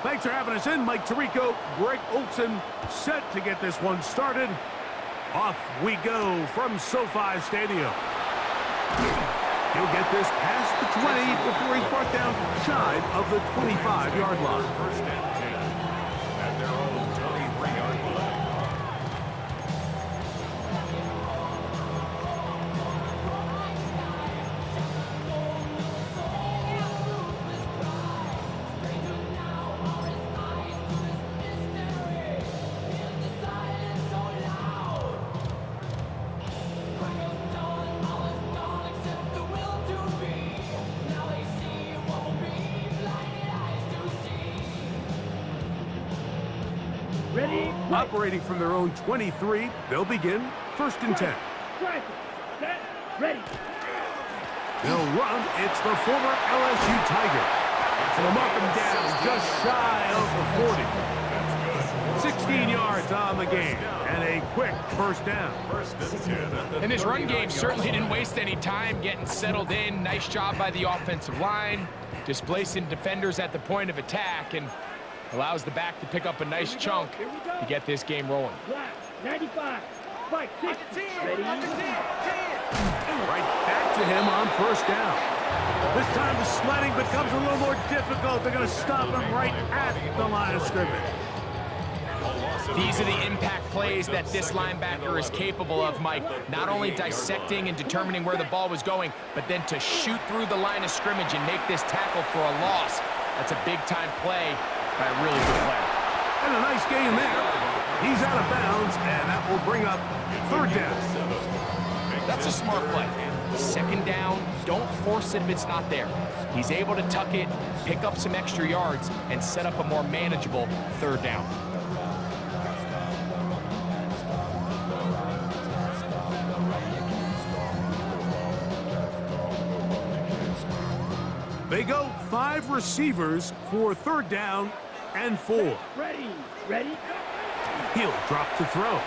Thanks for having us in, Mike Tirico. Greg Olson set to get this one started. Off we go from SoFi Stadium. He'll get this past the 20 before he's brought down shy of the 25-yard line. First and 10 at their own 23-yard line. Ready? Operating from their own 23, they'll begin first and 10. Set. Ready. They'll run. It's the former LSU Tiger. And they'll mark him down just shy of the 40. 16 yards on the game and a quick first down. First and 10. And this run game certainly didn't waste any time getting settled in. Nice job by the offensive line, displacing defenders at the point of attack, and allows the back to pick up a nice chunk to get this game rolling. Black. 95. Fight. 60. Ready. Right back to him on first down. This time the sledding becomes a little more difficult. They're going to stop him right at the line of scrimmage. These are the impact plays that this linebacker is capable of, Mike. Not only dissecting and determining where the ball was going, but then to shoot through the line of scrimmage and make this tackle for a loss. That's a big-time play by a really good player. And a nice gain there. He's out of bounds, and that will bring up third down. That's a smart play. Second down, don't force it if it's not there. He's able to tuck it, pick up some extra yards, and set up a more manageable third down. They go 5 receivers for third down and 4. Ready. He'll drop to throw.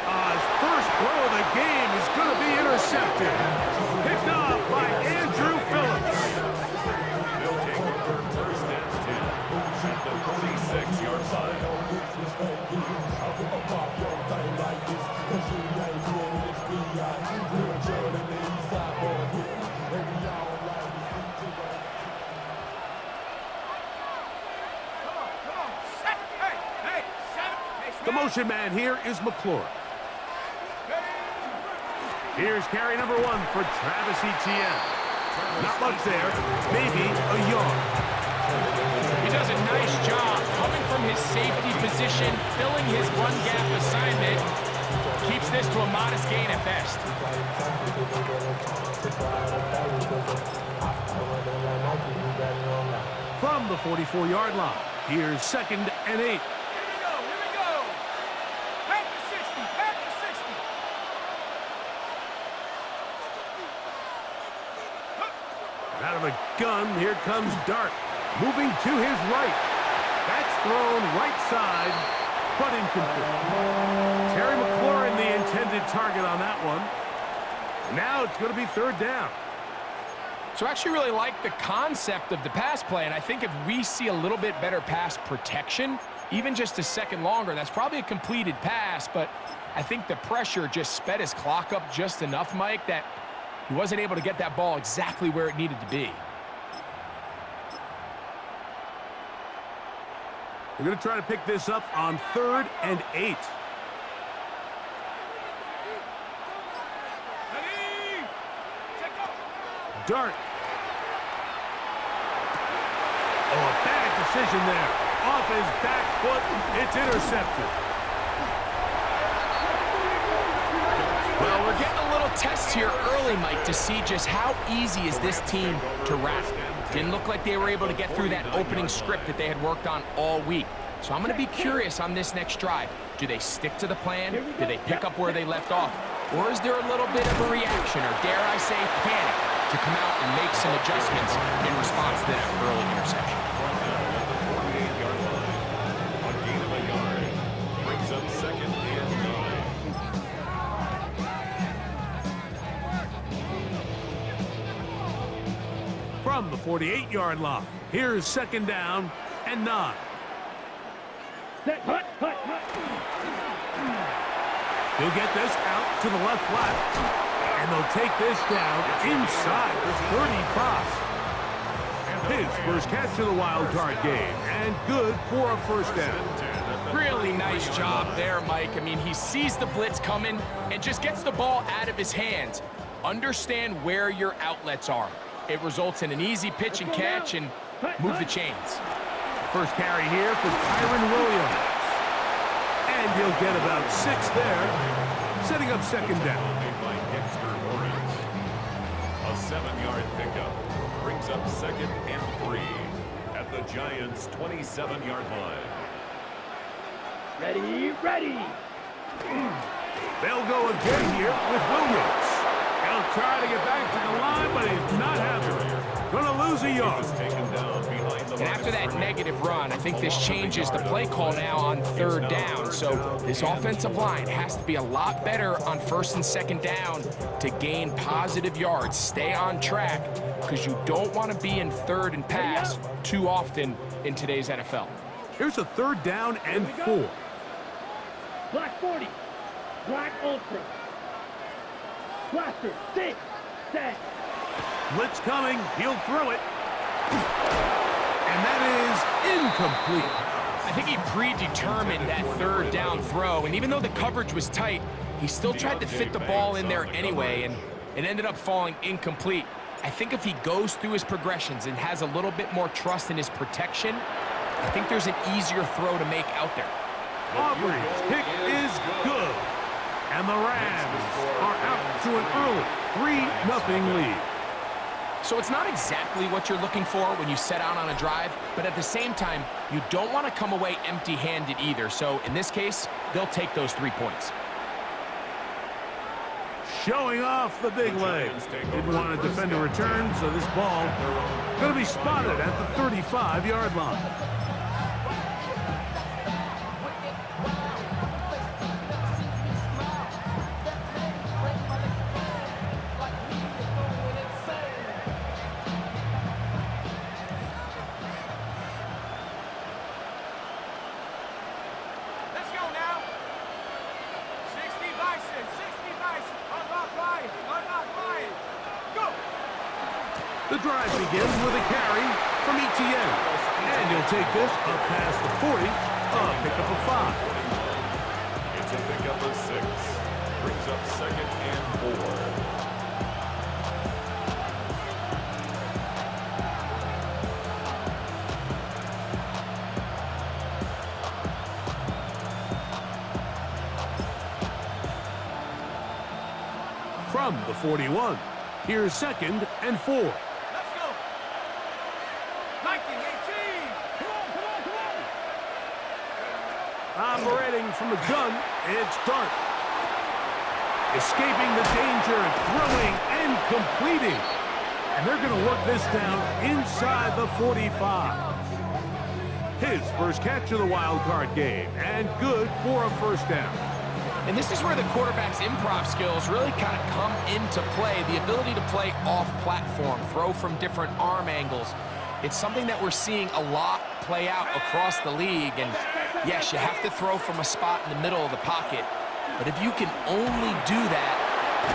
His first throw of the game is going to be intercepted. Picked off by Andrew Phillips. They'll take it for first and 10 at the 46-yard line. The motion man here is McClure. Here's carry number 1 for Travis Etienne. Not much there, maybe a yard. He does a nice job coming from his safety position, filling his run gap assignment. Keeps this to a modest gain at best. From the 44-yard line, here's second and 8. Out of a gun, here comes Dart, moving to his right. That's thrown right side, but incomplete. Terry McLaurin, the intended target on that one. Now it's going to be third down. So I actually really like the concept of the pass play, and I think if we see a little bit better pass protection, even just a second longer, that's probably a completed pass, but I think the pressure just sped his clock up just enough, Mike, that he wasn't able to get that ball exactly where it needed to be. They're going to try to pick this up on third and 8. Dart. Oh, a bad decision there. Off his back foot, it's intercepted. Well, we're getting a little test here early, Mike, to see just how easy is this team to wrap. Didn't look like they were able to get through that opening script that they had worked on all week. So I'm going to be curious on this next drive. Do they stick to the plan? Do they pick up where they left off? Or is there a little bit of a reaction, or dare I say panic, to come out and make some adjustments in response to that early interception? From the 48-yard line, here's second down and 9. set, hut, hut, hut. He'll get this out to the left flat, and they'll take this down inside the 35. His first catch of the wild card game, and good for a first down. Really nice job there, Mike. I mean, he sees the blitz coming and just gets the ball out of his hands. Understand where your outlets are. It results in an easy pitch and catch and move the chains. First carry here for Kyron Williams. And he'll get about 6 there, setting up second down. A 7-yard pickup brings up 2nd and 3 at the Giants' 27-yard line. Ready, ready. They'll go again here with Williams. He'll try to get back to the line, but he's not having it. Gonna lose a yard. And after that negative run, I think this changes the play call now on 3rd down. So this offensive line has to be a lot better on 1st and 2nd down to gain positive yards. Stay on track, because you don't want to be in 3rd and pass too often in today's NFL. Here's a 3rd down and 4. Black 40. Black ultra. Blaster, 6, set. Blitz coming, he'll throw it. And that is incomplete. I think he predetermined that 3rd down throw, and even though the coverage was tight, he still tried to fit the ball in there anyway, and it ended up falling incomplete. I think if he goes through his progressions and has a little bit more trust in his protection, I think there's an easier throw to make out there. Aubrey's kick is good. And the Rams are out to an early 3-0 lead. So it's not exactly what you're looking for when you set out on a drive, but at the same time, you don't want to come away empty-handed either. So in this case, they'll take those 3 points. Showing off the big leg. Didn't want to defend a return, so this ball going to be spotted at the 35-yard line. The drive begins with a carry from Etienne. And he'll take this up past the 40, pickup of 5. It's a pickup of 6. Brings up 2nd and 4. From the 41, here's 2nd and 4. Operating from the gun, it's Dart. Escaping the danger, throwing and completing. And they're going to work this down inside the 45. His first catch of the wild card game, and good for a first down. And this is where the quarterback's improv skills really kind of come into play. The ability to play off-platform, throw from different arm angles. It's something that we're seeing a lot play out across the league. And yes, you have to throw from a spot in the middle of the pocket. But if you can only do that,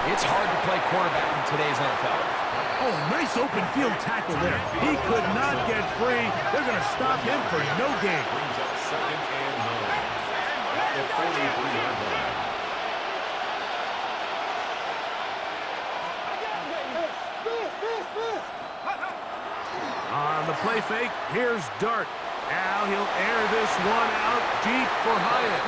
it's hard to play quarterback in today's NFL. Oh, nice open field tackle there. He could not get free. They're going to stop him for no gain. Brings up 2nd and 9 at the 43-yard line. On the play fake, here's Dart. Now he'll air this one out deep for Hyatt.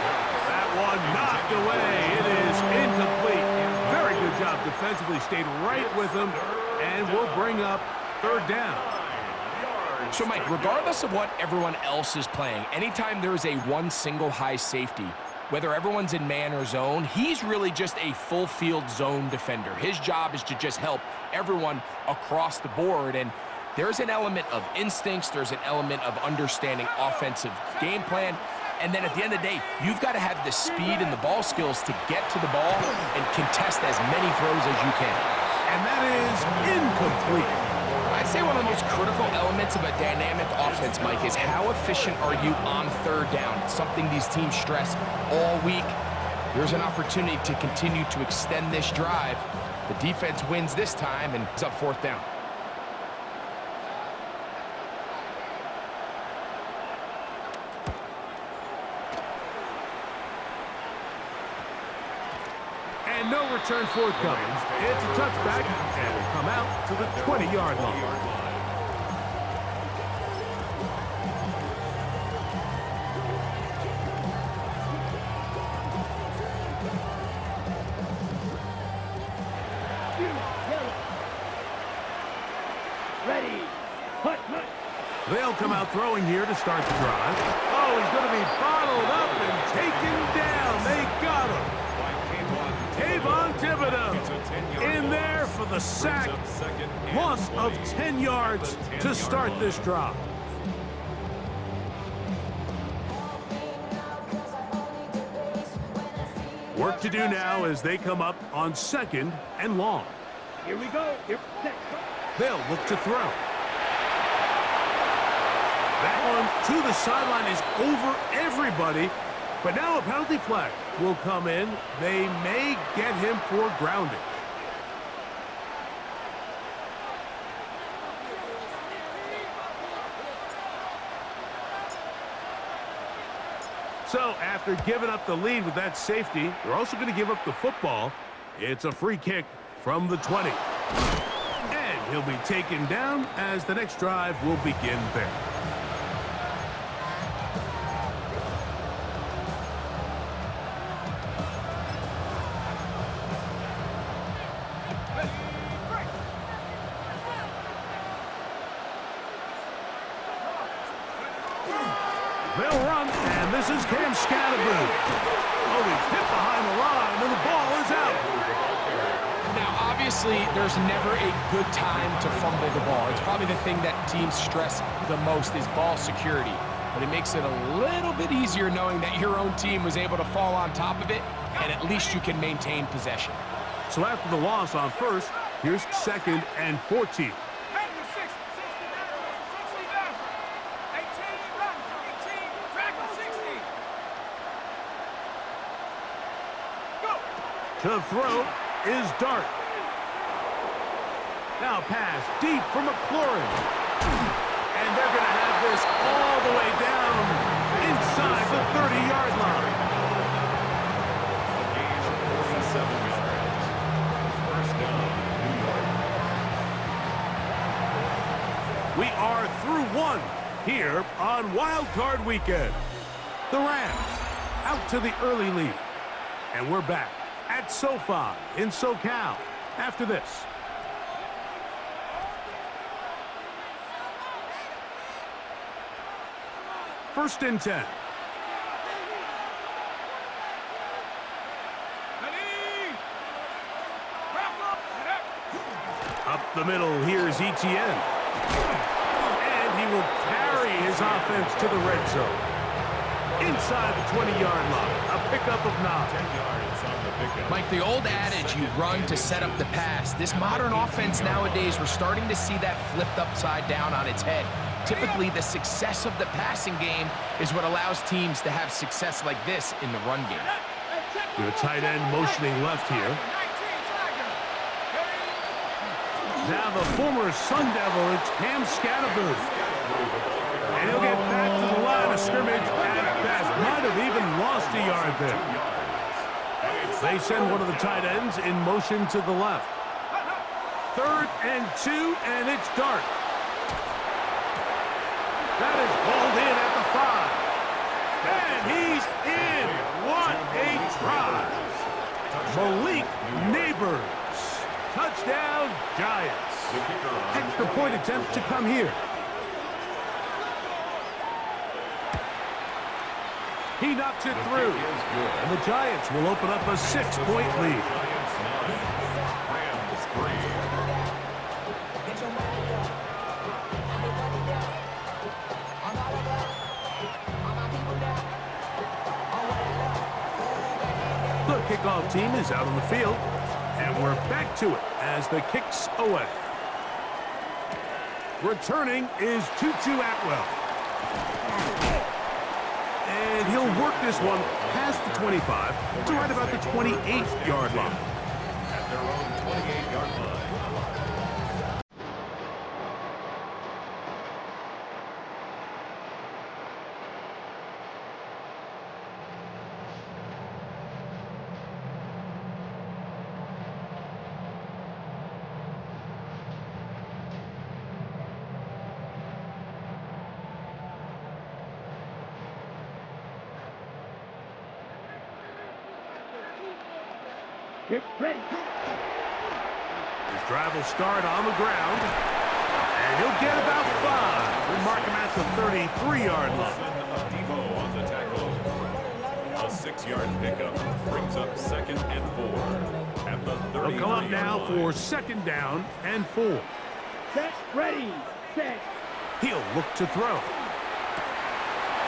That one knocked away. It is incomplete. Very good job defensively. Stayed right with him, and will bring up 3rd down. So, Mike, regardless of what everyone else is playing, anytime there is a one single high safety, whether everyone's in man or zone, he's really just a full field zone defender. His job is to just help everyone across the board. And there's an element of instincts, there's an element of understanding offensive game plan, and then at the end of the day, you've got to have the speed and the ball skills to get to the ball and contest as many throws as you can. And that is incomplete. I'd say one of the most critical elements of a dynamic offense, Mike, is how efficient are you on third down? It's something these teams stress all week. Here's an opportunity to continue to extend this drive. The defense wins this time, and it's up fourth down. And no return forthcoming. It's a touchback, and will come out to the 20-yard line. Ready. Hut, hut. They'll come out throwing here to start the drive. Oh, he's going to be bottled up and taken down. They got him. Kayvon Thibodeau in there for the sack. Loss of 10 yards to start this drive. Work to do now as they come up on 2nd and long. Here we go. Here, set. They'll look to throw. That one to the sideline is over everybody. But now a penalty flag will come in. They may get him for grounding. So after giving up the lead with that safety, they're also going to give up the football. It's a free kick from the 20. And he'll be taken down as the next drive will begin there. They'll run, and this is Cam Scatterboo. Oh, he's hit behind the line, and the ball is out. Now, obviously, there's never a good time to fumble the ball. It's probably the thing that teams stress the most is ball security. But it makes it a little bit easier knowing that your own team was able to fall on top of it, and at least you can maintain possession. So after the loss on first, here's 2nd and 14. To throw is Dart. Now pass deep for McLaurin. And they're going to have this all the way down inside the 30-yard line. A gain of 47 yards. First down, New York. We are through one here on Wild Card Weekend. The Rams out to the early lead. And we're back at SoFi in SoCal after this. First and 10. Up the middle, here's Etienne. And he will carry his offense to the red zone. Inside the 20-yard line, a pickup of 9. 10 yards on the pickup. Mike, the old adage, you run to set up the pass. This modern offense nowadays, we're starting to see that flipped upside down on its head. Typically, the success of the passing game is what allows teams to have success like this in the run game. The tight end motioning left here. Now the former Sun Devil, it's Cam Scatterboo. And he'll get back to the line of scrimmage at best. Might have even lost a yard there. They send one of the tight ends in motion to the left. 3rd and 2, and it's Dart. That is hauled in at the 5. And he's in. What a drive. Malik Neighbors. Touchdown, Giants. Extra point attempt to come here. He knocks it through. And the Giants will open up a 6-point lead. The kickoff team is out on the field, and we're back to it as the kick's away. Returning is Tutu Atwell. And he'll work this one past the 25 to right about the 28-yard line. At their own 28-yard line. Get ready. His drive will start on the ground. And he'll get about 5. We'll mark him at the 33-yard line. Debo on the tackle. A 6-yard pickup brings up 2nd and 4 at the 33-yard line. He'll come up now for 2nd down and 4. Set. Ready. Set. He'll look to throw.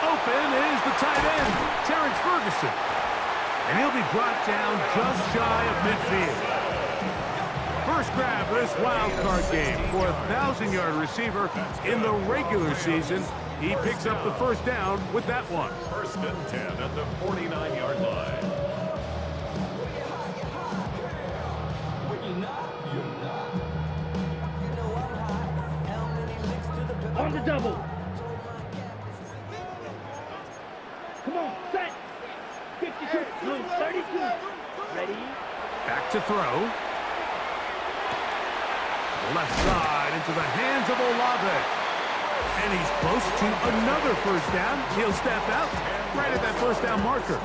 Open is the tight end, Terrence Ferguson. And he'll be brought down just shy of midfield. First grab of this wild card game for a 1,000-yard receiver in the regular season. He picks up the first down with that one. 1st and 10 at the 49-yard line. On the double. Come on. Set. 52. No, 32. Ready. Back to throw. Left side into the hands of Olave. And he's close to another first down. He'll step out right at that first down marker.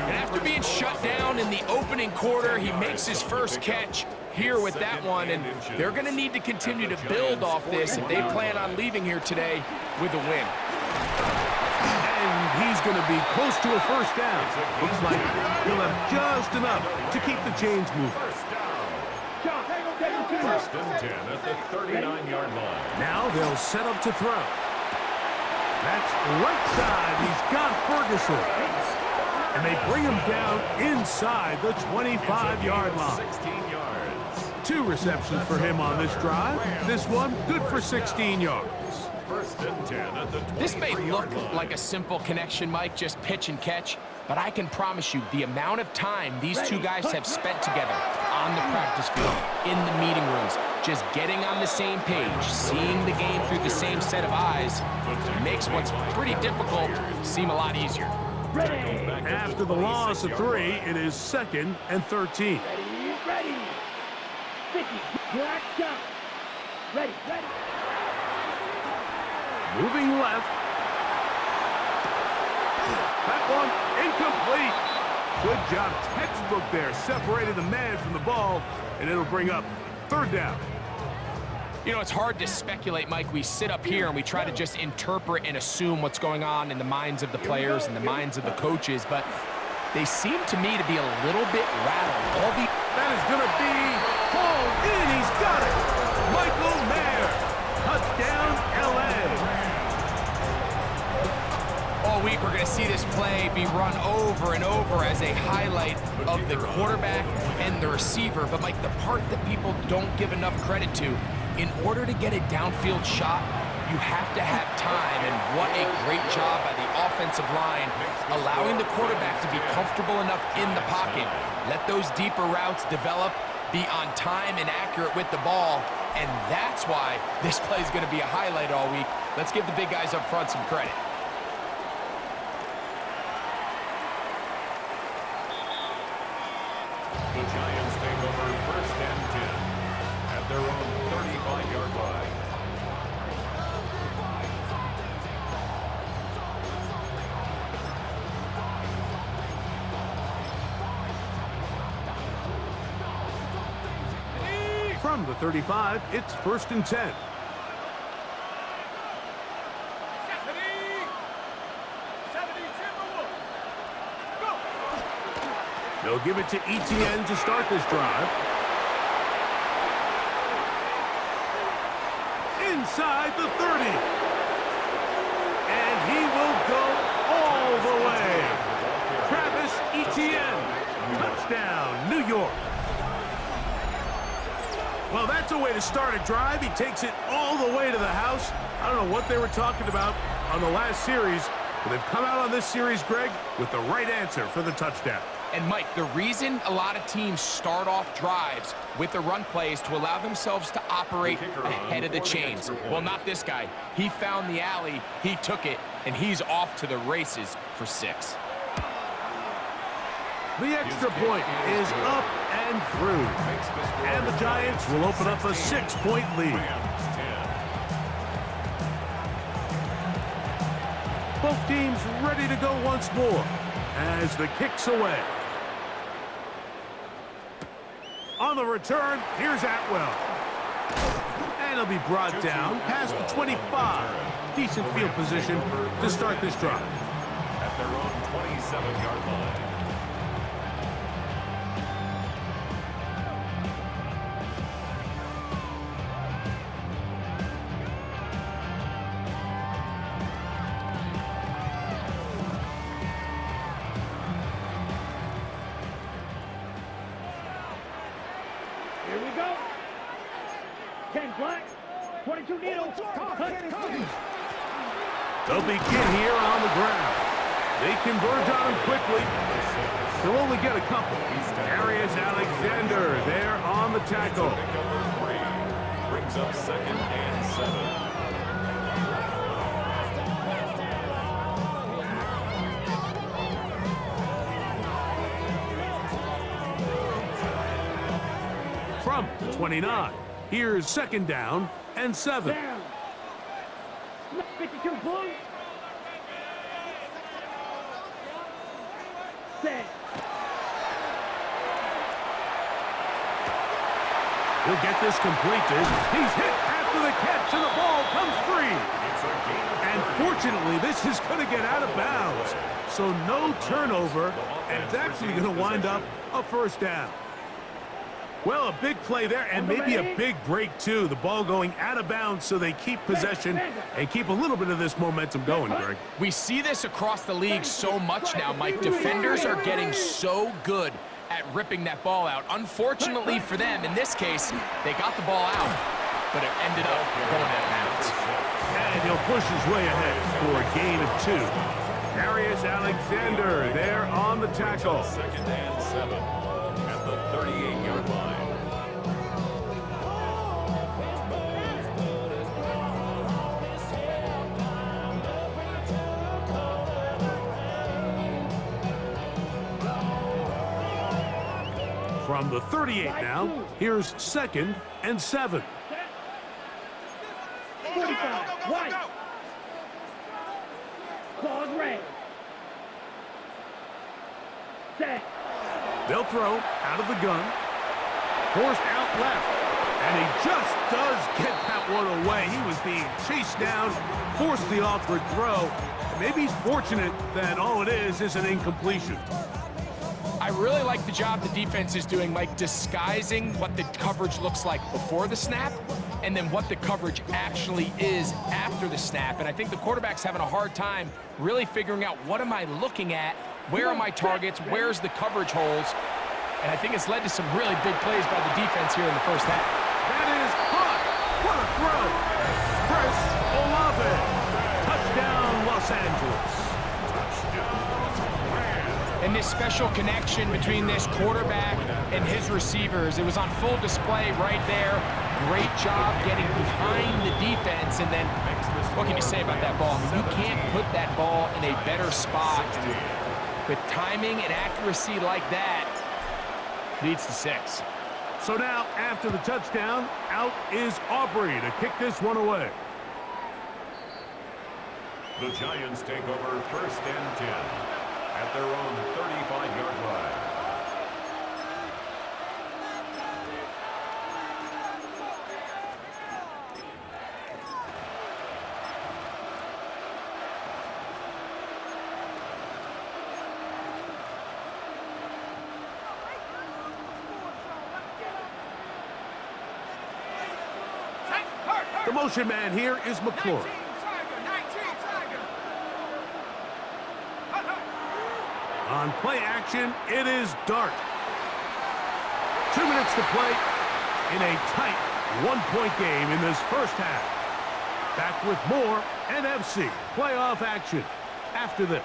And after being shut down in the opening quarter, he makes his first catch here with that one, and they're going to need to continue to build off this if they plan on leaving here today with a win. And he's going to be close to a first down. Looks like he'll have just enough to keep the chains moving. John, 1st and 10 at the 39-yard line. Now they'll set up to throw. That's right side. He's got Ferguson. And they bring him down inside the 25-yard line. 16 yards. 2 receptions for him on this drive. This one good for 16 yards. 1st and 10 at the 23-yard line. This may look like a simple connection, Mike, just pitch and catch, but I can promise you the amount of time these two guys have spent together on the practice field, in the meeting rooms, just getting on the same page, seeing the game through the same set of eyes, makes what's pretty difficult seem a lot easier. ready. After the loss of 3, it is 2nd and 13. Ready, ready. 50, black shot. Ready, ready. Moving left. That one incomplete. Good job, textbook there. Separated the man from the ball, and it'll bring up 3rd down. You know, it's hard to speculate, Mike. We sit up here and we try to just interpret and assume what's going on in the minds of the players and the minds of the coaches, but they seem to me to be a little bit rattled. That is going to be hauled in. He's got it. Michael Mayer. Touchdown, L.A. All week we're going to see this play be run over and over as a highlight of the quarterback and the receiver. But, Mike, the part that people don't give enough credit to, in order to get a downfield shot, you have to have time. And what a great job by the offensive line, allowing the quarterback to be comfortable enough in the pocket. Let those deeper routes develop, be on time and accurate with the ball. And that's why this play is going to be a highlight all week. Let's give the big guys up front some credit. The Giants take over 1st and 10 at their own 35-yard line. From the 35, it's 1st and 10. They'll give it to Etienne to start this drive. Inside the 30. And he will go all the way. Travis Etienne. Touchdown, New York. Well, that's a way to start a drive. He takes it all the way house. I don't know what they were talking about on the last series, but they've come out on this series, Greg, with the right answer for the touchdown. And Mike, the reason a lot of teams start off drives with the run play is to allow themselves to operate ahead of the chains. Well, not this guy. He found the alley, he took it, and he's off to the races for 6. The extra point is up and through. And the Giants will open up a 6-point lead. Both teams ready to go once more as the kick's away. On the return, here's Atwell. And he'll be brought down past the 25. Decent field position to start this drive. At their own 27-yard line. Here we go. 10 black, 22 needles. They'll begin here on the ground. They converge on him quickly. They'll only get a couple. Darius Alexander there on the tackle. Number 3 brings up 2nd and 7. From the 29, here's 2nd down and 7. Down. 52 blue. Set. He'll get this completed. He's hit after the catch, and the ball comes free. And fortunately, this is going to get out of bounds. So no turnover, and it's actually going to wind up a 1st down. Well, a big play there, and maybe a big break, too. The ball going out of bounds so they keep possession and keep a little bit of this momentum going, Greg. We see this across the league so much now, Mike. Defenders are getting so good at ripping that ball out. Unfortunately for them, in this case, they got the ball out, but it ended up going out of bounds. And he'll push his way ahead for a gain of 2. Darius Alexander there on the tackle. 2nd and 7 at the 38-yard line. From the 38 now, here's 2nd and 7. 45, white. Claws red. Set. They'll throw out of the gun. Forced out left. And he just does get that one away. He was being chased down, forced the awkward throw. And maybe he's fortunate that all it is an incompletion. I really like the job the defense is doing, Mike, disguising what the coverage looks like before the snap and then what the coverage actually is after the snap. And I think the quarterback's having a hard time really figuring out, what am I looking at? Where are my targets? Where's the coverage holes? And I think it's led to some really big plays by the defense here in the 1st half. That is caught. What a throw. Chris Olave. Touchdown, Los Angeles. And this special connection between this quarterback and his receivers, it was on full display right there. Great job getting behind the defense. And then, what can you say about that ball? I mean, you can't put that ball in a better spot. With timing and accuracy like that, leads to 6. So now, after the touchdown, out is Aubrey to kick this one away. The Giants take over 1st and 10 at their own 35-yard line. The motion man here is McClure. On play action, it is Dart. 2 minutes to play in a tight 1-point game in this 1st half. Back with more NFC playoff action after this.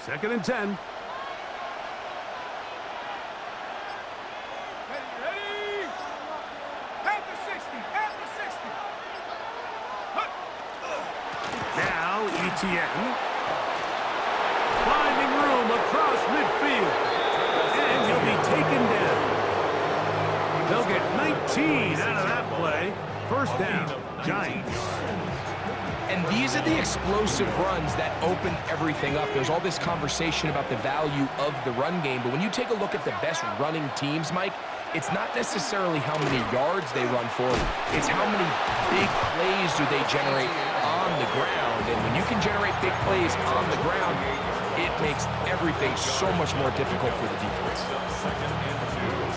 Second and 10. Ready? At the 60. Now ETN. Finding room across midfield. And he'll be taken down. They'll get 19 out of that play. First down, Giants. And these are the explosive runs that open everything up. There's all this conversation about the value of the run game, but when you take a look at the best running teams, Mike, it's not necessarily how many yards they run for, it's how many big plays do they generate on the ground. And when you can generate big plays on the ground, it makes everything so much more difficult for the defense. Second and 2.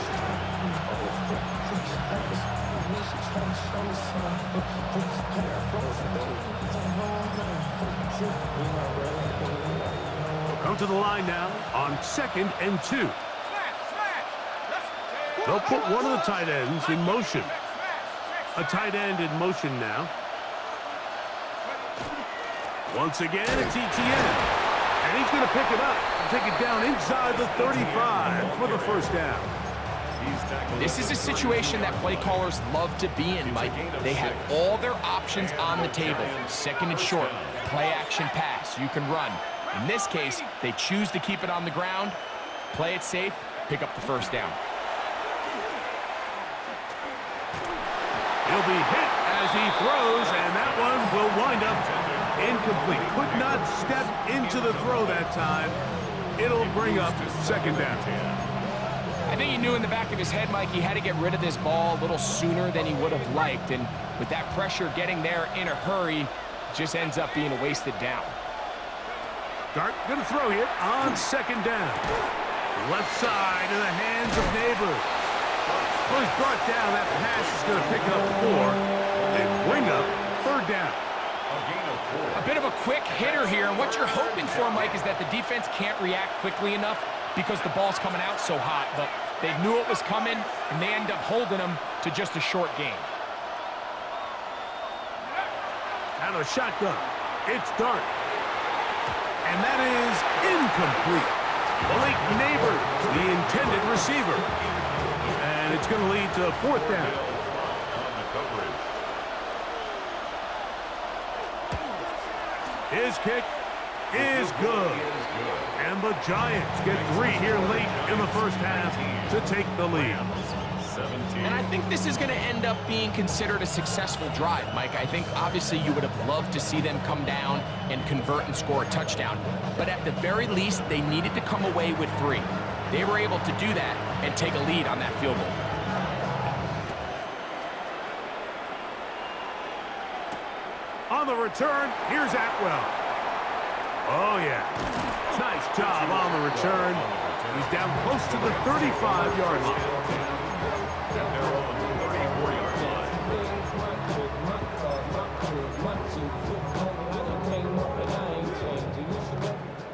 Come to the line now on second and 2. They'll put one of the tight ends in motion. A tight end in motion now. Once again, it's ETN. And he's going to pick it up and take it down inside the 35 for the first down. This is a situation that play callers love to be in, Mike. They have all their options on the table. Second and short, play action pass, you can run. In this case, they choose to keep it on the ground, play it safe, pick up the first down. He'll be hit as he throws, and that one will wind up incomplete. Could not step into the throw that time. It'll bring up second down. I think he knew in the back of his head, Mike, he had to get rid of this ball a little sooner than he would have liked. And with that pressure getting there in a hurry, just ends up being a wasted down. Dart going to throw here on second down. Left side in the hands of Neighbors. Well, he's brought down. That pass is going to pick up 4 and bring up third down. A bit of a quick hitter here, and what you're hoping for, Mike, is that the defense can't react quickly enough because the ball's coming out so hot, but they knew it was coming, and they end up holding them to just a short game. Out of shotgun, it's Dart. And that is incomplete. Blake Neighbors, the intended receiver. And it's going to lead to fourth down. His kick is good. And the Giants get 3 here late in the first half to take the lead. And I think this is going to end up being considered a successful drive, Mike. I think obviously you would have loved to see them come down and convert and score a touchdown. But at the very least, they needed to come away with 3. They were able to do that and take a lead on that field goal. On the return, here's Atwell. Oh, yeah. Nice job on the return. He's down close to the 35-yard line. And they're on the 34-yard line.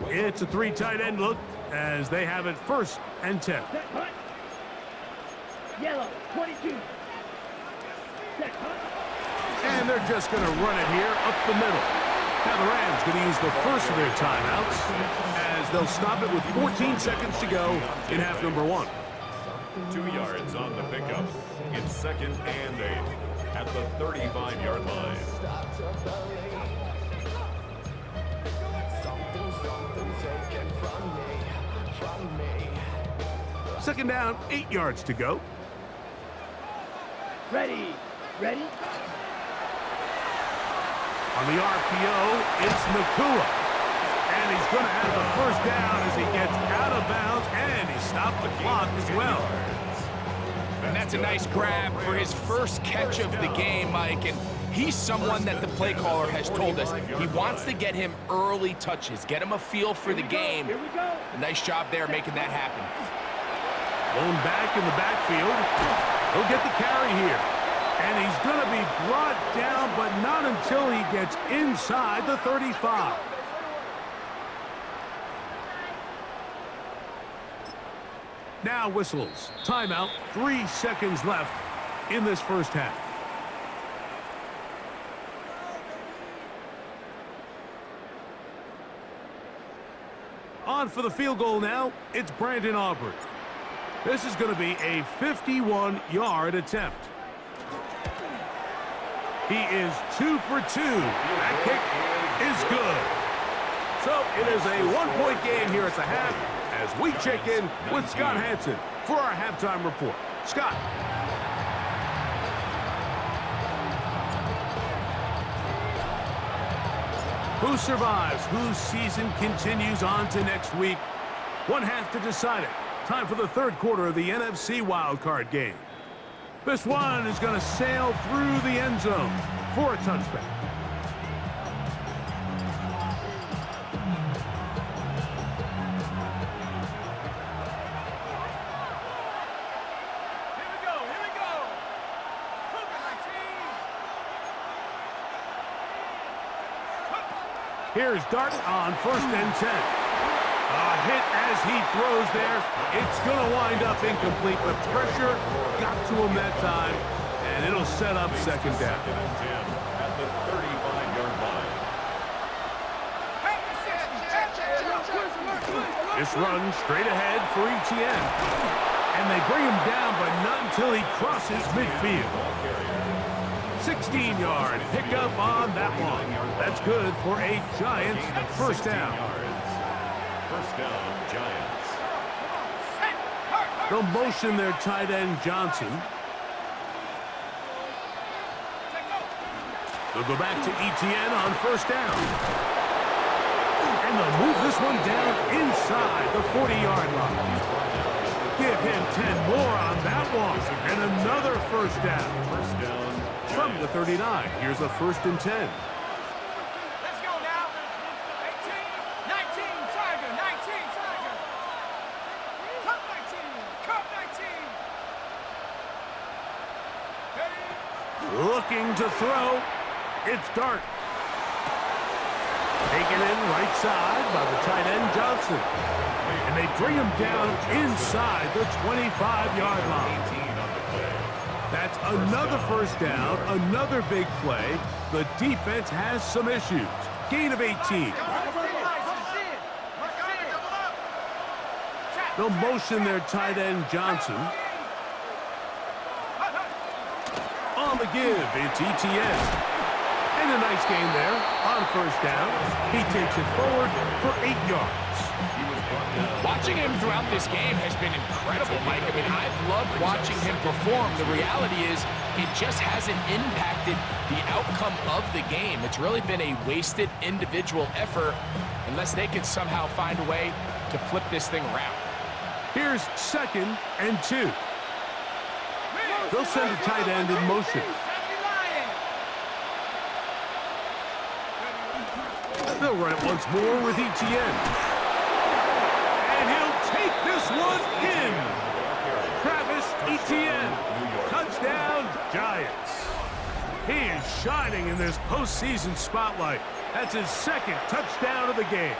It's a 3 tight end look as they have it first and 10. Set punt. Yellow, 22. Set punt. And they're just going to run it here up the middle. Now the Rams going to use the first of their timeouts as they'll stop it with 14 seconds to go in half number 1. 2 yards on the pickup. It's second and 8 at the 35-yard line. Second down, 8 yards to go. Ready. Ready. On the RPO, it's Nakua. And he's going to have the first down as he gets out of bounds, and he stopped the clock as well. And that's a nice grab for his first catch of the game, Mike. And he's someone that the play caller has told us he wants to get him early touches, get him a feel for the game. A nice job there making that happen. Blown back in the backfield. He'll get the carry here. And he's going to be brought down, but not until he gets inside the 35. Now whistles. Timeout. 3 seconds left in this first half. On for the field goal now. It's Brandon Aubrey. This is going to be a 51-yard attempt. He is 2 for 2. That kick is good. So it is a one-point game here at the half as we check in with Scott Hansen for our halftime report. Scott. Who survives? Whose season continues on to next week? One half to decide it. Time for the third quarter of the NFC wildcard game. This one is going to sail through the end zone for a touchback. Here we go. Here's Dart on 1st and 10. A hit as he throws there. It's going to wind up incomplete. The pressure got to him that time, and it'll set up second down. At the 35-yard line. This run straight ahead for ETN. And they bring him down, but not until he crosses midfield. 16-yard pickup on that one. That's good for a Giants first down. First down, Giants. They'll motion their tight end Johnson. They'll go back to ETN on first down. And they'll move this one down inside the 40-yard line. Give him 10 more on that one. And another first down. First down, From the 39, here's a 1st and 10. Let's go now. 18, 19, Tiger, 19, Tiger. Cup 19, Cup 19. Ready? Looking to throw. It's Dart. Taken in right side by the tight end Johnson. And they bring him down inside the 25-yard line. 18 on the play. That's another first down, another big play. The defense has some issues. Gain of 18. They'll motion their tight end Johnson. On the give, it's ETN. And a nice gain there on first down. He takes it forward for 8 yards. Watching him throughout this game has been incredible, Mike. I mean, I've loved watching him perform. The reality is it just hasn't impacted the outcome of the game. It's really been a wasted individual effort unless they can somehow find a way to flip this thing around. Here's 2nd and 2. They'll send a tight end in motion. They'll run it once more with ETN. And he'll take this one in. Travis Etienne. Touchdown, Giants. He is shining in this postseason spotlight. That's his 2nd touchdown of the game.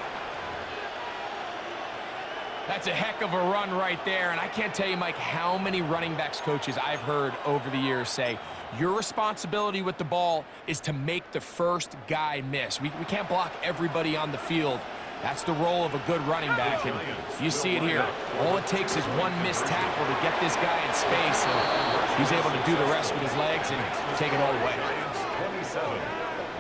That's a heck of a run right there, and I can't tell you, Mike, how many running backs coaches I've heard over the years say, your responsibility with the ball is to make the first guy miss. We can't block everybody on the field. That's the role of a good running back, and you see it here. All it takes is one missed tackle to get this guy in space, and he's able to do the rest with his legs and take it all away. 27,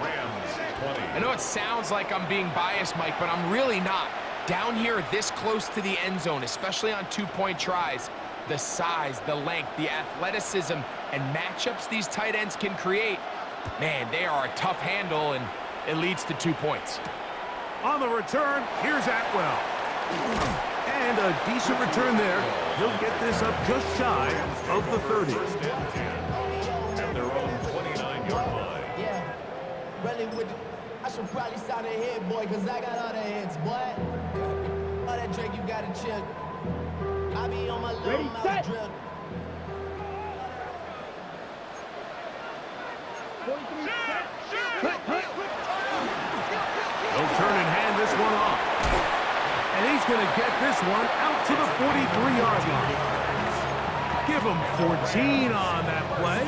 Rams 20. I know it sounds like I'm being biased, Mike, but I'm really not. Down here this close to the end zone, especially on 2-point tries, the size, the length, the athleticism, and matchups these tight ends can create, man, they are a tough handle, and it leads to 2 points. On the return, here's Atwell. And a decent return there. He'll get this up just shy of the 30. First and 10 at their own 29-yard line. Yeah, really with the, I should probably sign a hit, boy, because I got all the hits, boy. All that Drake, you got to chill. I be on my little mouse drill. 43, set, cut, cut. He'll turn and hand this one off. And he's going to get this one out to the 43-yard line. Give him 14 on that play.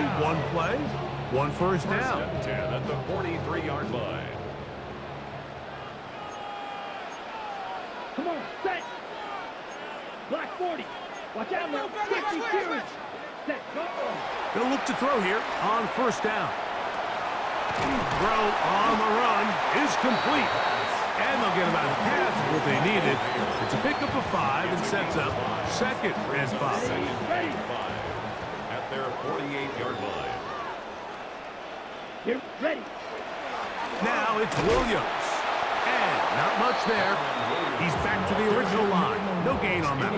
One first First down. and 10 at the 43-yard line. Come on, set. Black 40. Watch out now. 50 series. Set, go. They'll look to throw here on first down. Throw on the run is complete. And they'll get him out of the pass, what they needed. It's a pickup of 5 and sets up second and 5. Second and 5 at their 48-yard line. Here, ready. Now it's Williams. And not much there. He's back to the original line. No gain on that.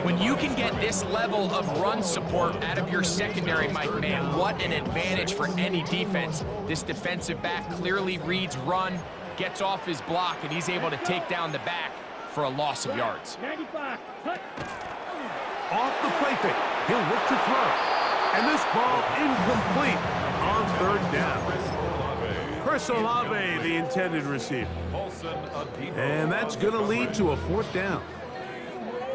When you can get this level of run support out of your secondary, Mike, man, what an advantage for any defense. This defensive back clearly reads run, gets off his block, and he's able to take down the back for a loss of yards. 95, cut. Off the play fake. He'll look to throw. And this ball incomplete on third down. Chris Olave, the intended receiver. And that's going to lead to a fourth down.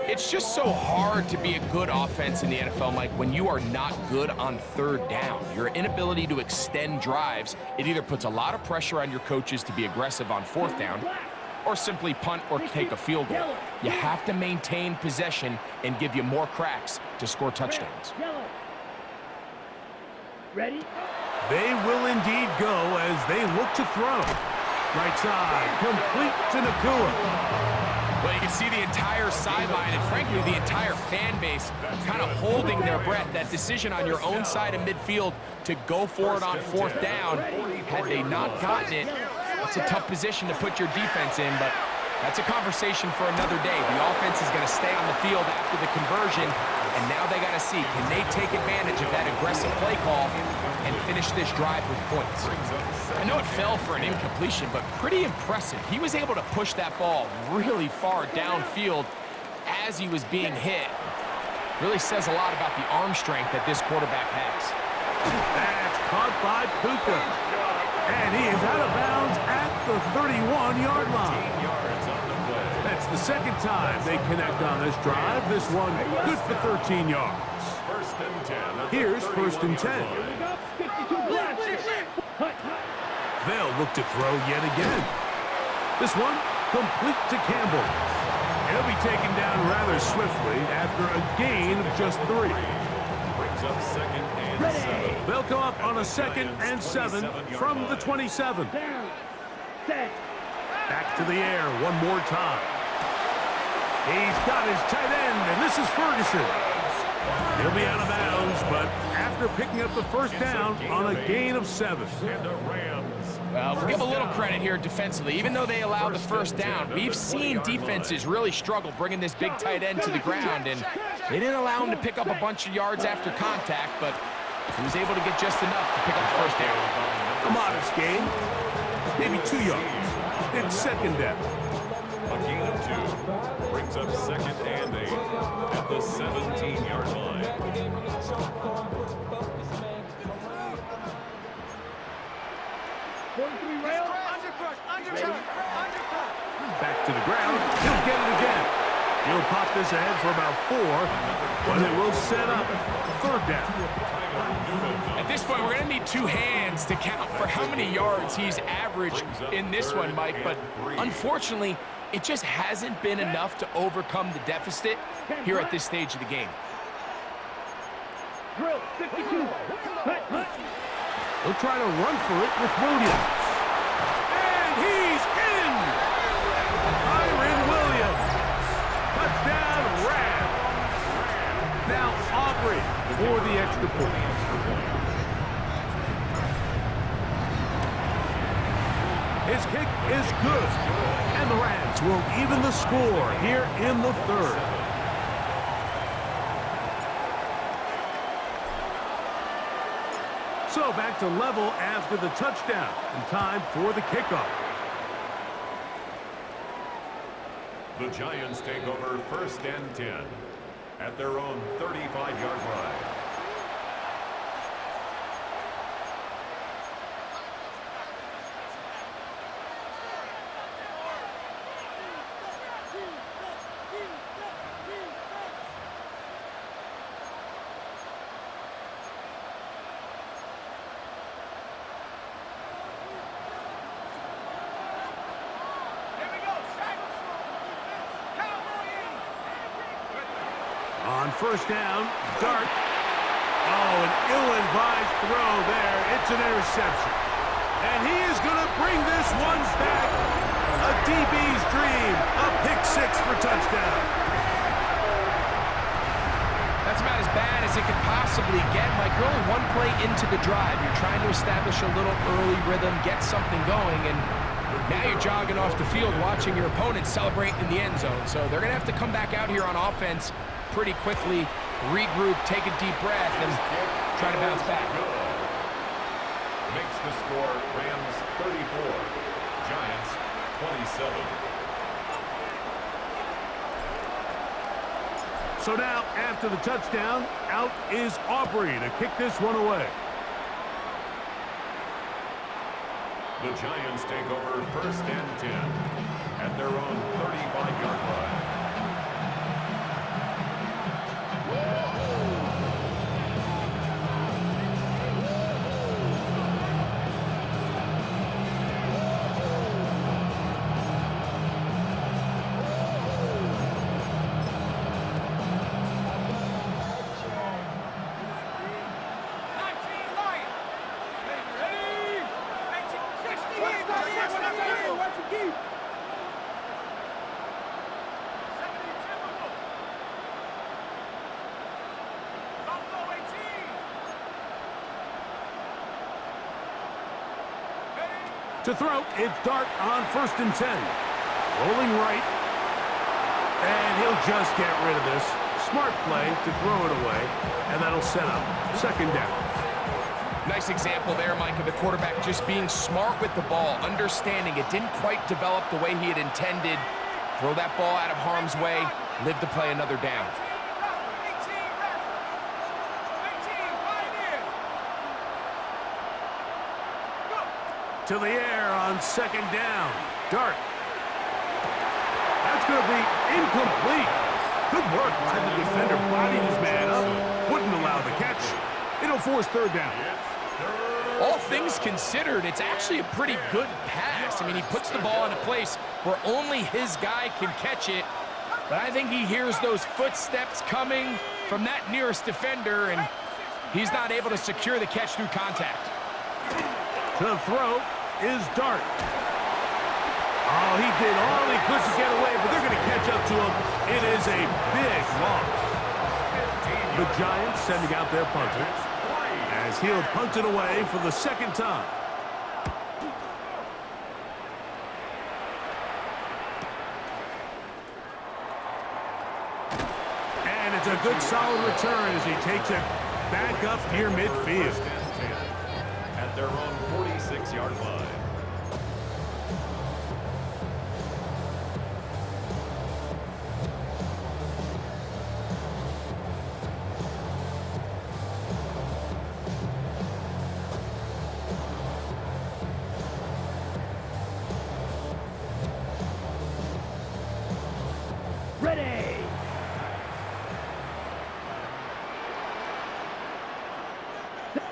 It's just so hard to be a good offense in the NFL, Mike, when you are not good on third down. Your inability to extend drives, it either puts a lot of pressure on your coaches to be aggressive on fourth down or simply punt or take a field goal. You have to maintain possession and give you more cracks to score touchdowns. Yellow. Ready? They will indeed go as they look to throw. Right side, complete to Nakua. Well, you can see the entire sideline and, frankly, the entire fan base kind of holding their breath. That decision on your own side of midfield to go for it on fourth down, had they not gotten it, it's a tough position to put your defense in, but that's a conversation for another day. The offense is going to stay on the field after the conversion, and now they got to see, can they take advantage of that aggressive play call and finish this drive with points? I know it fell for an incompletion, but pretty impressive. He was able to push that ball really far downfield as he was being hit. Really says a lot about the arm strength that this quarterback has. That's caught by Puka. And he is out of bounds at the 31-yard line. That's the second time they connect on this drive. This one good for 13 yards. First and 10. Here's first and 10. 52 blocks. Cut. They'll look to throw yet again. This one complete to Campbell. He'll be taken down rather swiftly after a gain of just 3. Brings up second and 7. They'll come up on a second and 7 from the 27. Down. Set. Back to the air one more time. He's got his tight end, and this is Ferguson. He'll be out of bounds, but after picking up the first down on a gain of 7. And the Rams. Well, we'll give a little credit here defensively. Even though they allowed the first down, we've seen defenses really struggle bringing this big tight end to the ground, and they didn't allow him to pick up a bunch of yards after contact, but he was able to get just enough to pick up the first down. A modest gain, maybe 2 yards. It's second down. A gain of 2. Brings up second and 8 at the 17-yard line. 43 rail. Back to the ground. He'll get it again. He'll pop this ahead for about 4, but it will set up third down. At this point, we're going to need 2 hands to count for how many yards he's averaged in this one, Mike. But unfortunately, it just hasn't been enough to overcome the deficit here at this stage of the game. Drill. 52. Cut. He'll try to run for it with Williams. And he's in! Kyron Williams. Touchdown, Rams. Now Aubrey for the extra point. His kick is good. And the Rams will even the score here in the third. So back to level after the touchdown. And time for the kickoff. The Giants take over 1st and 10 at their own 35-yard line. On 1st down, Dart. Oh, an ill-advised throw there. It's an interception. And he is going to bring this one back. A DB's dream. A pick 6 for touchdown. That's about as bad as it could possibly get. Mike, you're only one play into the drive. You're trying to establish a little early rhythm, get something going, and now you're jogging off the field watching your opponent celebrate in the end zone. So they're going to have to come back out here on offense pretty quickly, regroup, take a deep breath, and try to bounce back. Makes the score Rams 34, Giants 27. So now, after the touchdown, out is Aubrey to kick this one away. The Giants take over 1st and 10 at their own 35-yard line. To throw, it's Dart on 1st and 10. Rolling right. And he'll just get rid of this. Smart play to throw it away. And that'll set up 2nd down. Nice example there, Mike, of the quarterback just being smart with the ball, understanding it didn't quite develop the way he had intended. Throw that ball out of harm's way, live to play another down. To the air on 2nd down. Dart. That's going to be incomplete. Good work by the defender. Bodied his man up. Wouldn't allow the catch. It'll force 3rd down. All things considered, it's actually a pretty good pass. I mean, he puts the ball in a place where only his guy can catch it. But I think he hears those footsteps coming from that nearest defender, and he's not able to secure the catch through contact. To throw is Dart. Oh, he did all he could to get away, but they're going to catch up to him. It is a big loss. The Giants sending out their punter as he'll punt it away for the 2nd time. And it's a good solid return as he takes it back up near midfield. At their own 46-yard line. Ready!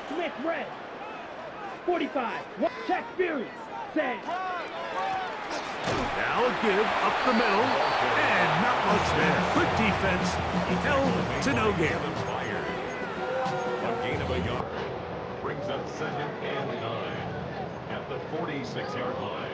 Smith red. 45. Check Fury. Set. Now a give up the middle. And not much there. Good defense. Held to no gain. Fired. A gain of a yard. Brings up 2nd and 9 at the 46-yard line.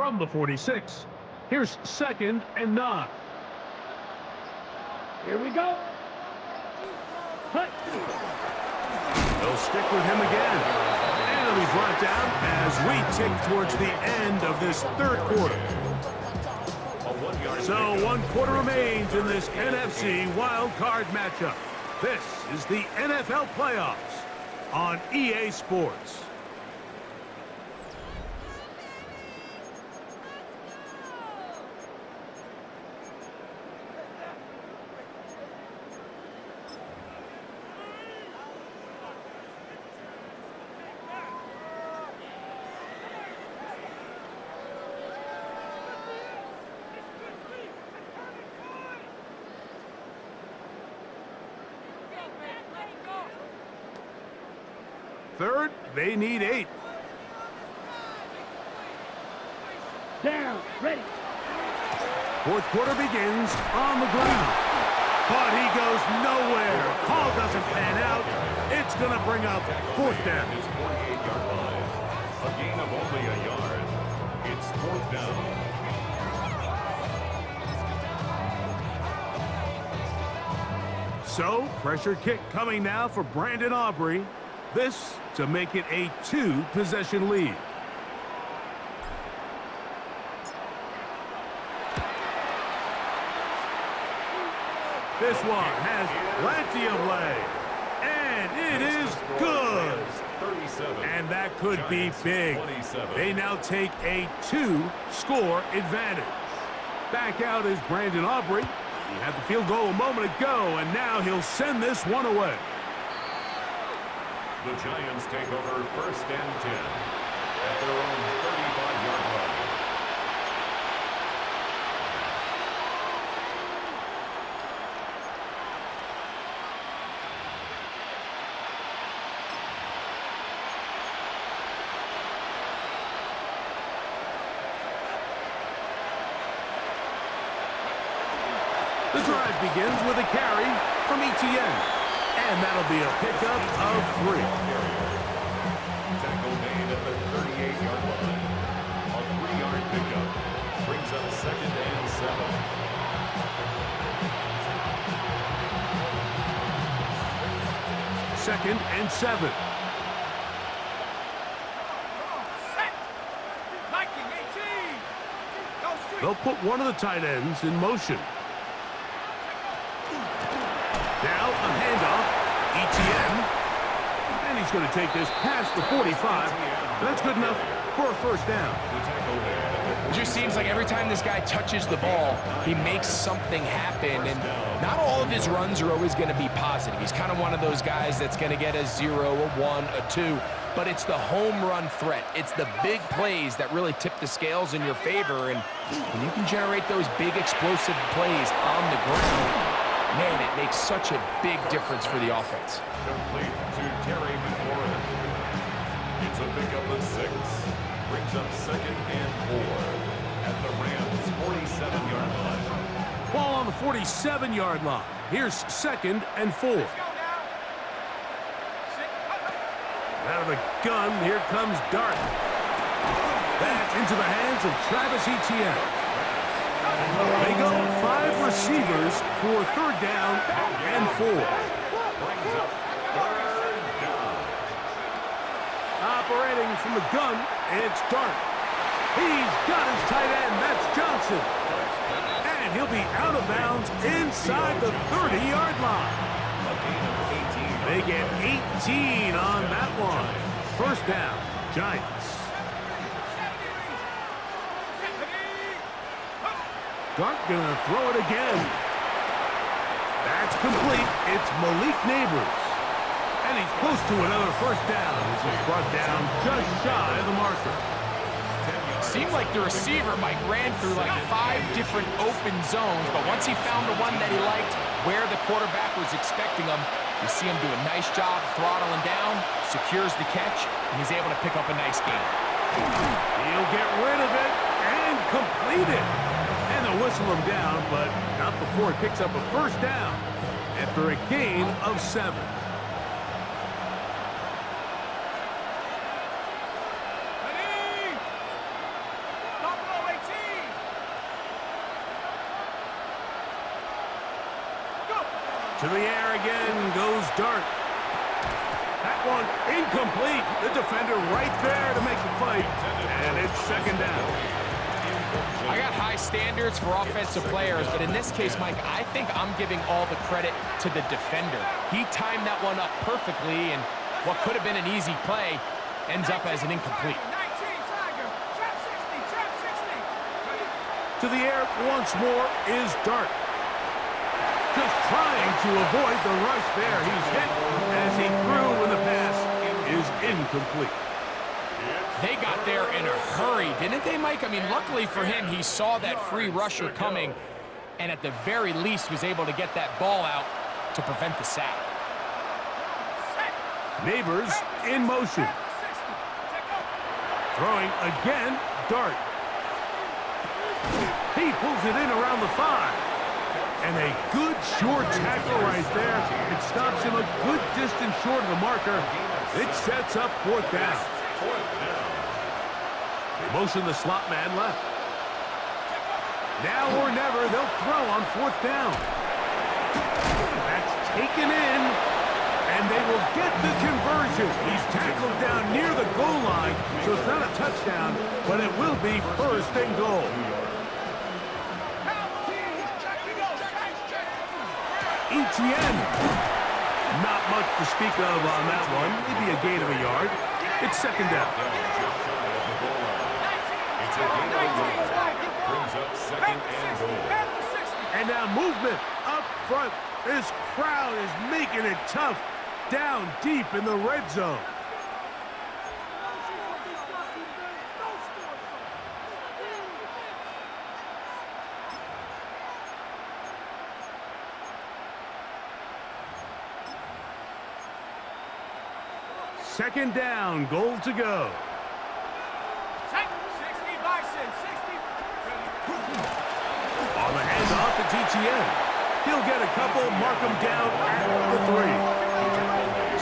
from the 46. Here's 2nd and 9. Here we go. Hut. They'll stick with him again. And he'll be brought down as we tick towards the end of this 3rd quarter. So 1 quarter remains in this NFC wild card matchup. This is the NFL playoffs on EA Sports. Third, they need 8. Down. Ready. 4th quarter begins on the ground. But he goes nowhere. Call doesn't pan out. It's going to bring up 4th down. His 48-yard line. A gain of only a yard. It's 4th down. So, pressure kick coming now for Brandon Aubrey. This to make it a 2-possession lead. This one has plenty of leg. And it is good. 37. And that could be big. 27. They now take a 2-score advantage. Back out is Brandon Aubrey. He had the field goal a moment ago, and now he'll send this one away. The Giants take over 1st and 10 at their own 35-yard line. The drive begins with a carry from ETN. And that'll be a pickup of 3. Tackle made at the 38-yard line. A 3-yard pickup brings up 2nd and 7. 2nd and 7. They'll put one of the tight ends in motion. Now a handoff, ETN, and he's going to take this past the 45. That's good enough for a 1st down. It just seems like every time this guy touches the ball, he makes something happen, and not all of his runs are always going to be positive. He's kind of one of those guys that's going to get a 0, a 1, a 2, but it's the home run threat. It's the big plays that really tip the scales in your favor, and when you can generate those big explosive plays on the ground, man, it makes such a big difference for the offense. Complete to Terry McLaurin. It's a pickup of 6. Brings up 2nd and 4 at the Rams' 47-yard line. Ball on the 47-yard line. Here's 2nd and 4. Out of the gun, here comes Dart. That's into the hands of Travis Etienne. They go 5 receivers for 3rd down and 4. Brings up 3rd down. Operating from the gun, it's Dart. He's got his tight end, that's Johnson. And he'll be out of bounds inside the 30-yard line. A gain of 18. They get 18 on that one. 1st down, Giants. Dart gonna throw it again. That's complete. It's Malik Neighbors. And he's close to another 1st down as he's brought down just shy of the marker. Seemed like the receiver, Mike, ran through like 5 different open zones, but once he found the one that he liked, where the quarterback was expecting him, you see him do a nice job throttling down, secures the catch, and he's able to pick up a nice gain. He'll get rid of it and complete it. And they'll whistle him down, but not before he picks up a 1st down after a gain of 7. Buffalo To the air again goes Dart. That one incomplete. The defender right there to make the play. And it's second down. I got high standards for offensive players, but in this case, Mike, I think I'm giving all the credit to the defender. He timed that one up perfectly, and what could have been an easy play ends up as an incomplete. 19, Tiger. Trap 60, trap 60. To the air once more is Dart. Just trying to avoid the rush there. He's hit as he threw when the pass is incomplete. They got there in a hurry, didn't they, Mike? I mean, luckily for him, he saw that free rusher coming and at the very least was able to get that ball out to prevent the sack. Neighbors in motion. Throwing again, Dart. He pulls it in around the 5. And a good short tackle right there. It stops him a good distance short of the marker. It sets up fourth down. They motion the slot man left. Now or never, they'll throw on fourth down. That's taken in, and they will get the conversion. He's tackled down near the goal line, so it's not a touchdown, but it will be first and goal. ETN. Not much to speak of on that one. Maybe a gain of a yard. It's second down. It's a gain of a yard. Brings up second and goal. And now movement up front. This crowd is making it tough down deep in the red zone. Second down, goal to go. 60, Bison, 60. On the handoff, it's ETN. He'll get a couple, mark him down at the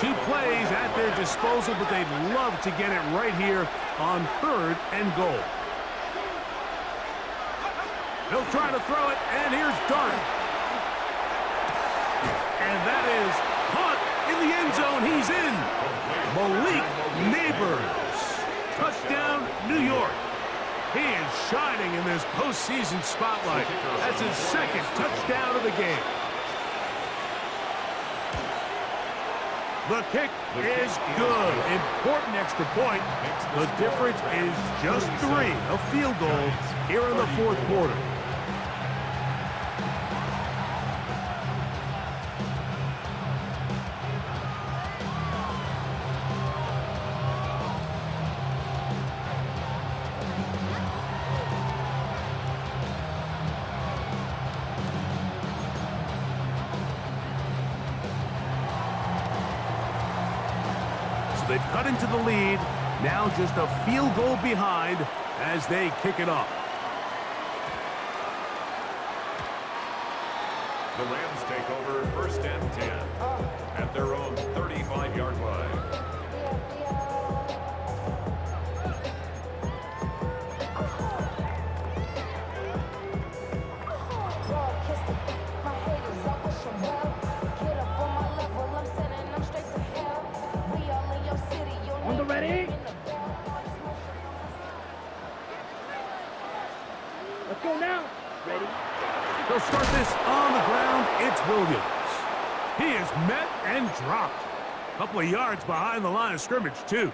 3. 2 plays at their disposal, but they'd love to get it right here on third and goal. He'll try to throw it, and here's Dart. And that is caught in the end zone. He's in. Malik Neighbors. Touchdown, New York. He is shining in this postseason spotlight. That's his second touchdown of the game. The kick is good. Important extra point. The difference is just 3. A field goal here in the fourth quarter. They've cut into the lead. Now just a field goal behind as they kick it off. The Rams take over first and 10 at their own 35-yard line. On the ready. Let's go now. Ready. They'll start this on the ground. It's Williams. He is met and dropped. A couple of yards behind the line of scrimmage, too.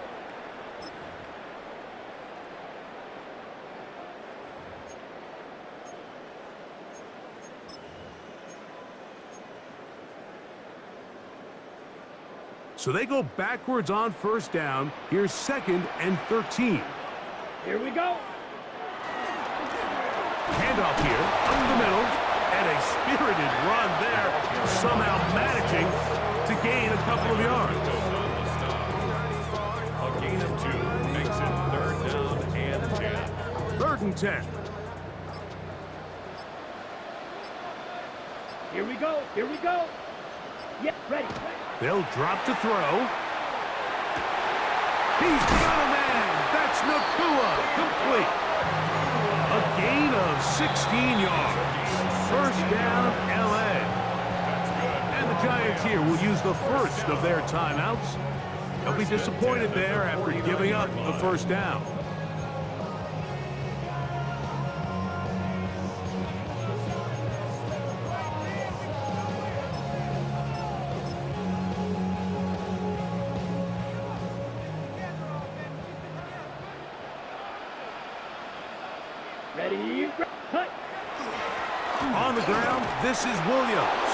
So they go backwards on first down. Here's second and 13. Here we go. Handoff here, up the middle, and a spirited run there, somehow managing to gain a couple of yards. A gain of 2 makes it third down and 10. Third and 10. Here we go. Here we go. Yeah, ready. They'll drop to throw. He's got a man. That's Nakua. Complete. A gain of 16 yards. First down, L.A. And the Giants here will use the first of their timeouts. They'll be disappointed there after giving up the first down. Ready, cut. On the ground, this is Williams.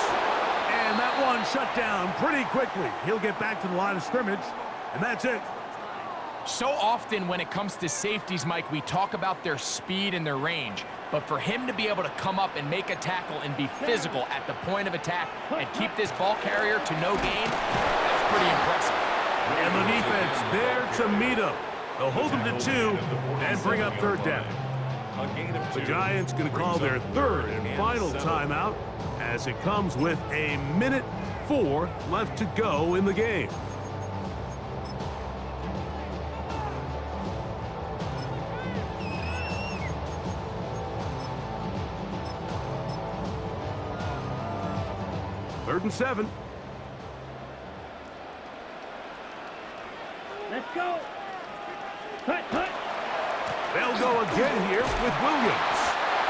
And that one shut down pretty quickly. He'll get back to the line of scrimmage, and that's it. So often when it comes to safeties, Mike, we talk about their speed and their range. But for him to be able to come up and make a tackle and be physical at the point of attack and keep this ball carrier to no gain, that's pretty impressive. And the defense there to meet him. They'll hold him to 2 and bring up third down. A gain of 2. The Giants going to call their third and final timeout as it comes with 1:04 left to go in the game. Third and 7. Let's go. Cut, cut. They'll go again here with Williams.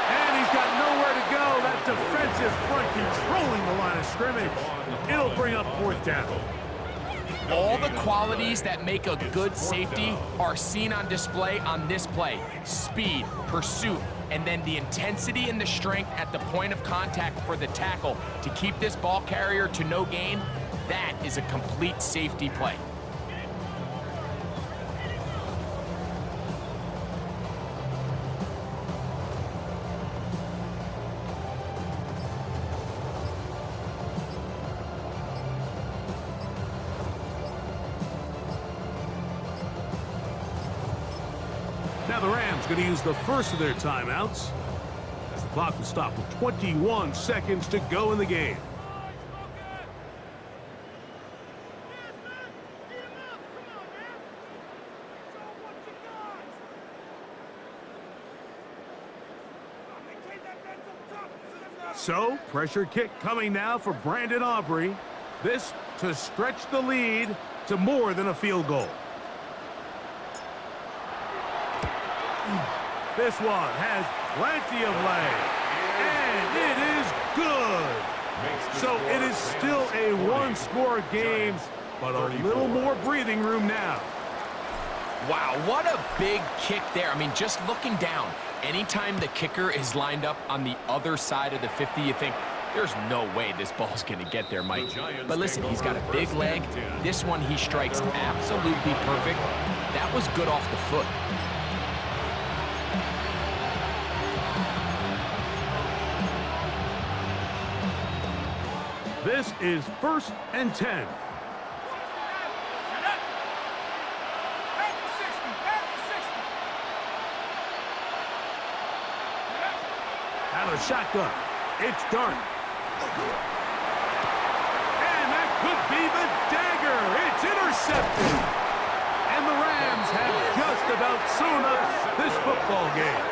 And he's got nowhere to go. That defensive front controlling the line of scrimmage. It'll bring up fourth down. All the qualities that make a good safety are seen on display on this play. Speed, pursuit, and then the intensity and the strength at the point of contact for the tackle to keep this ball carrier to no gain. That is a complete safety play. Now the Rams going to use the first of their timeouts as the clock will stop with 21 seconds to go in the game. So, pressure kick coming now for Brandon Aubrey. This to stretch the lead to more than a field goal. This one has plenty of leg, and it is good. So it is still a one-score game, but a little more breathing room now. Wow, what a big kick there. I mean, just looking down, anytime the kicker is lined up on the other side of the 50, you think, there's no way this ball's going to get there, Mike. But listen, he's got a big leg. This one he strikes absolutely perfect. That was good off the foot. This is 1st and 10. Out of the shotgun, it's Dart. And that could be the dagger. It's intercepted. And the Rams have just about sewn up this football game.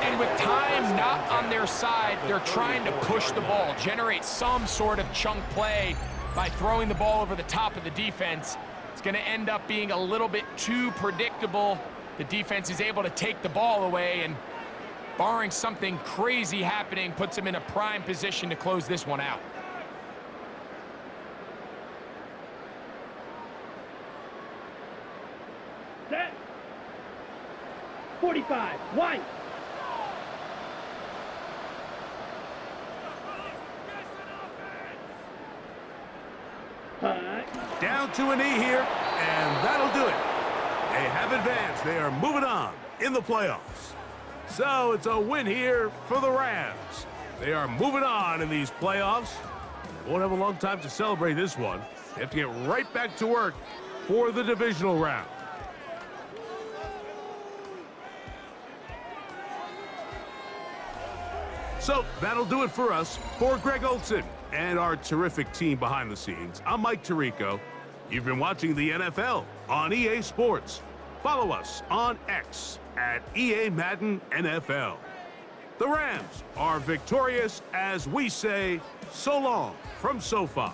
And with time not on their side, they're trying to push the ball, generate some sort of chunk play by throwing the ball over the top of the defense. It's going to end up being a little bit too predictable. The defense is able to take the ball away, and barring something crazy happening, puts them in a prime position to close this one out. Set. 45, white. Down to a knee here, and that'll do it. They have advanced. They are moving on in the playoffs. So it's a win here for the Rams. They are moving on in these playoffs. They won't have a long time to celebrate this one. They have to get right back to work for the divisional round. So that'll do it for us. For Greg Olson and our terrific team behind the scenes, I'm Mike Tirico. You've been watching the NFL on EA Sports. Follow us on X at EA Madden NFL. The Rams are victorious as we say so long from SoFi.